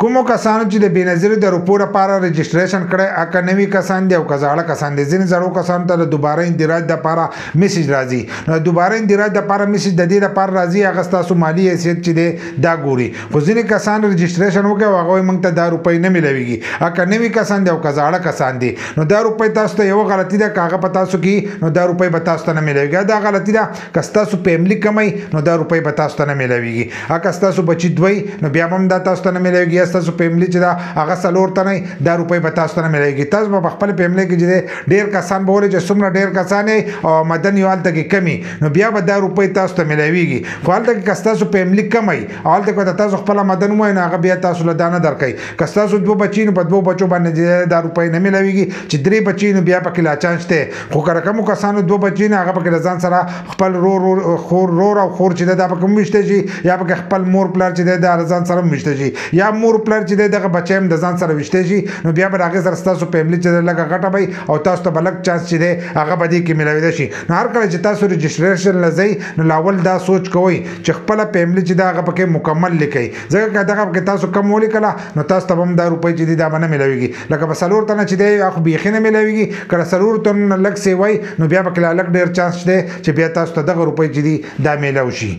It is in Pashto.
کومو کسانو چې د بېنظیرو د روپو لپاره رجسټریشن کړی اکه نوي کسان دي او که زاړه کسان دي ځینې زړو کسانو ته د دوباره اندراج دپاره میسج راځي نو دوباره اندراج دپاره میسج د دې لپاره راځي هغه ستاسو مالي حیثیت چې دی دا ګوري خو ځینې کسان رجسټریشن وکړي او هغوی موږ ته دا روپۍ نه میلاویږي اکه نوي کسان دي او که زاړه کسان دي نو دا روپۍ تاسو ته یوه غلطي ده که هغه په تاسو کې نو دا روپۍ به تاسو ته نه میلاویږي دا غلطي ده که ستاسو فیملي کمی نو دا روپۍ به تاسو ته نه میلاویږي اکه ستاسو بچي دوی نو بیا به هم دا تاسو ته نه میلاویږي یا ستاسو فیملي چې هغه څلور تنه دا روپۍ به تاسو ته نه میلاویږي تاسو به په خپل فیملي کې چې ډېر کسان به ولې چې څومره ډېر کسان یې او مدن یو هلته کې کمي نو بیا به دا روپۍ تاسو ته میلاویږي خو هلته کې که ستاسو فیملي کمی او هلته کې تاسو خپله مدن ووایي نو هغه بیا تاسو له دا نه درکوي که ستاسو دوه بچي نو په دوو بچو باندې دا روپۍ نه میلاویږي چې درې بچي نو بیا پکې لا چانس دی خو که کومو کسانو دوه بچي نه هغه پکې له ځان سره خپل رور او خور چې دی دا پکې هم ویشته شي یا پکې خپل مور پلار چې دی دا له ځان سره هم ویشته شي یا مور پلار چې دی دغه بچی هم د ځان سره ویشته شي نو بیا به د هغې سره ستاسو فیملي چې دی لږه غټه به او تاسو ته به لږ چانس چې دی هغه به دې کې میلاویده شي نو هر کله چې تاسو رجسټریشن له ځئ نو لاول دا سوچ کوئ چې خپله فیملي چې دی هغه پکې مکمل لیکئ ځکه که دغه پکې تاسو کم ولیکله نو تاسو ته به هم دا روپۍ چې دي دا به نه میلاویږي لکه به څلور تنه چې دی خو بیخي نه میلاویږي که له څلورو تنو نه لږ څه وایي نو بیا پکې لا لږ ډېر چانس دی چې بیا تاسو ته دغه روپۍ چې دي دا میلاو شي